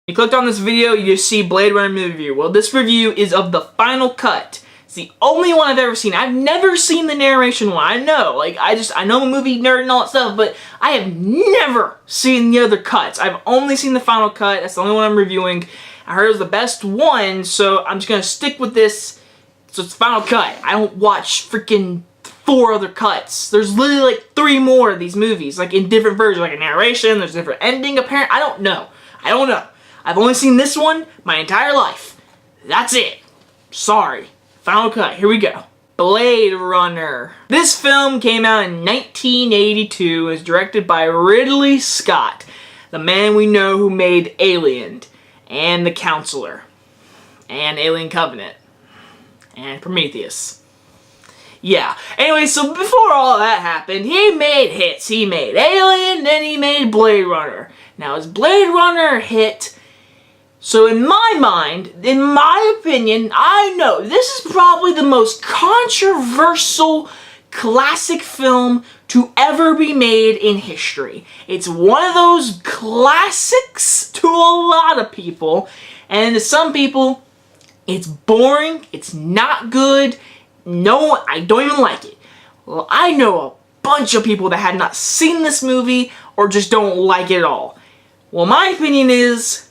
You clicked on this video, you just see Blade Runner movie review. Well, this review is of the final cut. It's the only one I've ever seen. I've never seen the narration one. I know, I know I'm a movie nerd and all that stuff, but I have never seen the other cuts. I've only seen the final cut. That's the only one I'm reviewing. I heard it was the best one, so I'm just gonna stick with this. So it's the final cut. I don't watch freaking 4 other cuts. There's literally like 3 more of these movies, like in different versions, like a narration, there's a different ending apparent. I don't know. I've only seen this one my entire life. That's it. Sorry. Final cut. Here we go. Blade Runner. This film came out in 1982. It was directed by Ridley Scott, the man we know who made Alien, and The Counselor, and Alien Covenant, and Prometheus. Yeah. Anyway, so before all that happened, he made hits. He made Alien, then he made Blade Runner. Now, his Blade Runner hit. So in my mind, in my opinion, I know this is probably the most controversial classic film to ever be made in history. It's one of those classics to a lot of people, and to some people, it's boring, it's not good, no, I don't even like it. Well, I know a bunch of people that have not seen this movie or just don't like it at all. Well, my opinion is,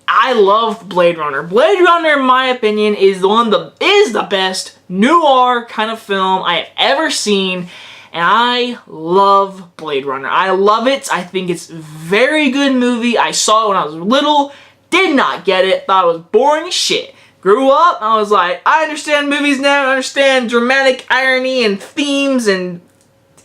I love Blade Runner. Blade Runner, in my opinion, is the best noir kind of film I have ever seen, and I love Blade Runner. I love it. I think it's a very good movie. I saw it when I was little, did not get it, thought it was boring as shit. Grew up, I was like, I understand movies now, I understand dramatic irony and themes and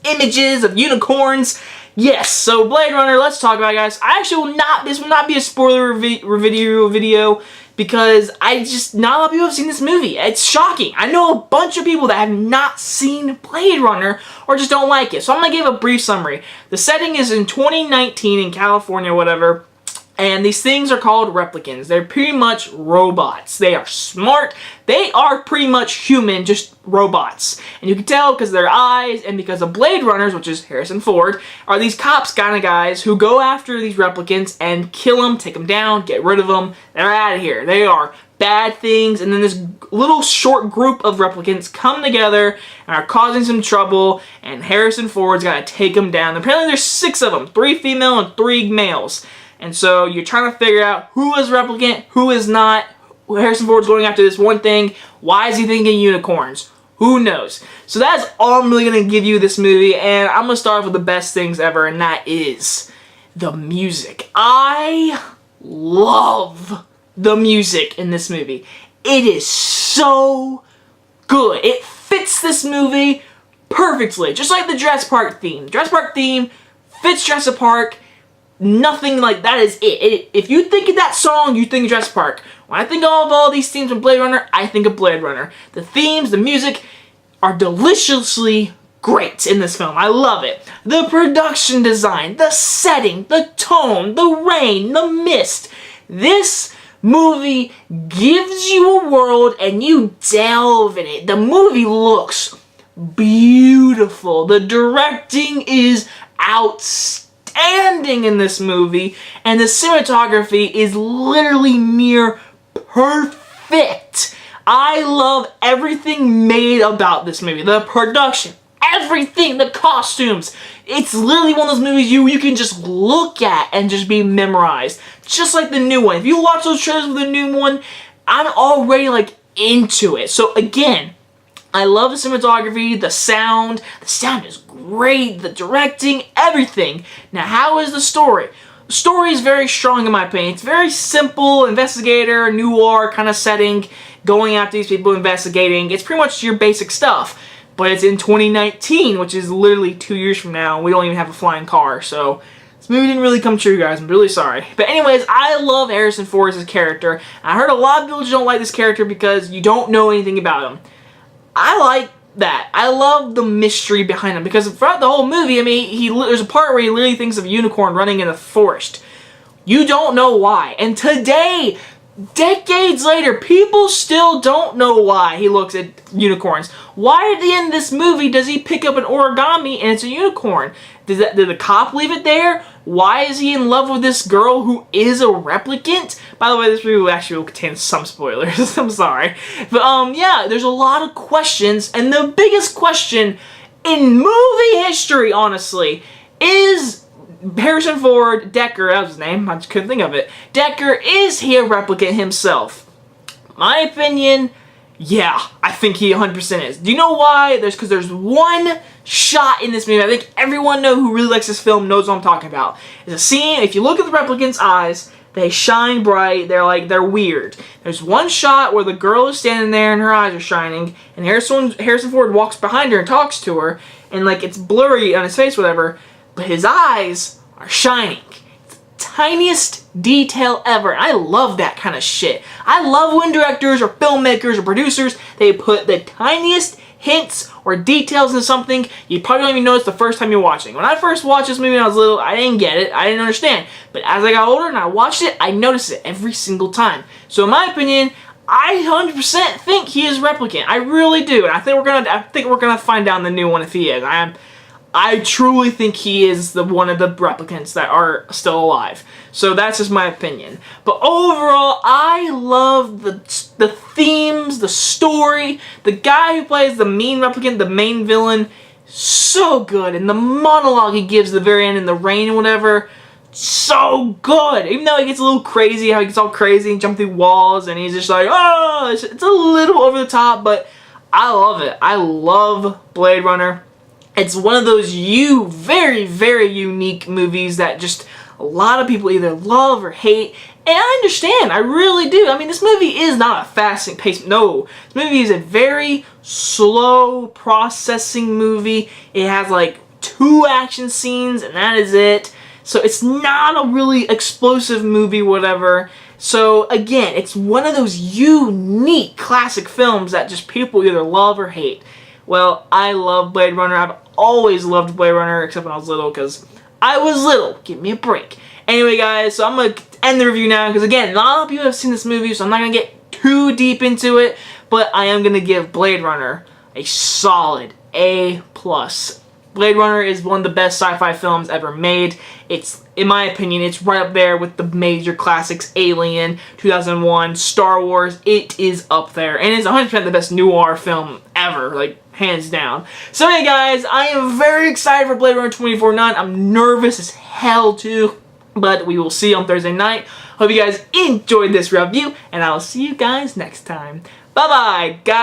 images of unicorns. Yes, so Blade Runner, let's talk about it, guys. I actually this will not be a spoiler video because not a lot of people have seen this movie. It's shocking. I know a bunch of people that have not seen Blade Runner or just don't like it. So I'm going to give a brief summary. The setting is in 2019 in California, whatever. And these things are called replicants. They're pretty much robots. They are smart. They are pretty much human, just robots. And you can tell because of their eyes and because of Blade Runners, which is Harrison Ford, are these cops kind of guys who go after these replicants and kill them, take them down, get rid of them. They're out of here. They are bad things. And then this little short group of replicants come together and are causing some trouble. And Harrison Ford's got to take them down. Apparently there's 6 of them, 3 female and 3 males. And so you're trying to figure out who is replicant, who is not. Harrison Ford's going after this one thing. Why is he thinking unicorns? Who knows? So that's all I'm really going to give you this movie. And I'm going to start off with the best things ever, and that is the music. I love the music in this movie. It is so good. It fits this movie perfectly. Just like the Jurassic Park theme. Jurassic Park theme fits Jurassic Park. Nothing like that is it. If you think of that song, you think of Jurassic Park. When I think of all these themes from Blade Runner, I think of Blade Runner. The themes, the music are deliciously great in this film. I love it. The production design, the setting, the tone, the rain, the mist. This movie gives you a world and you delve in it. The movie looks beautiful. The directing is outstanding in this movie, and the cinematography is literally near perfect. I love everything made about this movie. The production, everything, the costumes. It's literally one of those movies you can just look at and just be memorized. Just like the new one. If you watch those trailers for the new one, I'm already like into it. So again, I love the cinematography, the sound. The sound is great, the directing, everything. Now, how is the story? The story is very strong in my opinion. It's very simple, investigator, noir kind of setting, going after these people, investigating. It's pretty much your basic stuff. But it's in 2019, which is literally 2 years from now. We don't even have a flying car, so this movie didn't really come true, guys. I'm really sorry. But anyways, I love Harrison Ford as a character. I heard a lot of people just don't like this character because you don't know anything about him. I like that. I love the mystery behind him because throughout the whole movie, I mean, there's a part where he literally thinks of a unicorn running in the forest. You don't know why. And today, decades later, people still don't know why he looks at unicorns. Why at the end of this movie does he pick up an origami and it's a unicorn? Did the cop leave it there? Why is he in love with this girl who is a replicant? By the way, this review actually will contain some spoilers. I'm sorry. But, yeah, there's a lot of questions, and the biggest question in movie history, honestly, is Harrison Ford, Deckard, that was his name, I just couldn't think of it. Deckard, is he a replicant himself? My opinion, yeah, I think he 100% is. Do you know why? Because there's one shot in this movie, I think everyone who really likes this film knows what I'm talking about. It's a scene, if you look at the replicant's eyes, they shine bright, they're weird. There's one shot where the girl is standing there and her eyes are shining, and Harrison Ford walks behind her and talks to her, and like it's blurry on his face, whatever, but his eyes are shining. It's the tiniest detail ever. I love that kind of shit. I love when directors or filmmakers or producers, they put the tiniest hints or details into something you probably don't even notice the first time you're watching. When I first watched this movie when I was little, I didn't get it. I didn't understand. But as I got older and I watched it, I noticed it every single time. So in my opinion, I 100% think he is replicant. I really do. And I think we're gonna find out in the new one if he is. I truly think he is one of the replicants that are still alive. So that's just my opinion. But overall, I love the themes, the story, the guy who plays the mean replicant, the main villain, so good. And the monologue he gives at the very end in the rain and whatever, so good. Even though he gets a little crazy, how he gets all crazy and jump through walls, and he's just like, oh, it's a little over the top, but I love it. I love Blade Runner. It's one of those very, very unique movies that just a lot of people either love or hate. And I understand. I really do. I mean, this movie is not a fast-paced. No. This movie is a very slow processing movie. It has like 2 action scenes and that is it. So it's not a really explosive movie, whatever. So again, it's one of those unique classic films that just people either love or hate. Well, I love Blade Runner. I've always loved Blade Runner, except when I was little, because I was little. Give me a break. Anyway, guys, so I'm going to end the review now, because again, not a lot of people have seen this movie, so I'm not going to get too deep into it, but I am going to give Blade Runner a solid A+. Blade Runner is one of the best sci-fi films ever made. It's, in my opinion, it's right up there with the major classics, Alien, 2001, Star Wars. It is up there, and it's 100% the best noir film ever, like, hands down. So anyway, guys, I am very excited for Blade Runner 2049. I'm nervous as hell, too, but we will see on Thursday night. Hope you guys enjoyed this review, and I'll see you guys next time. Bye-bye, guys.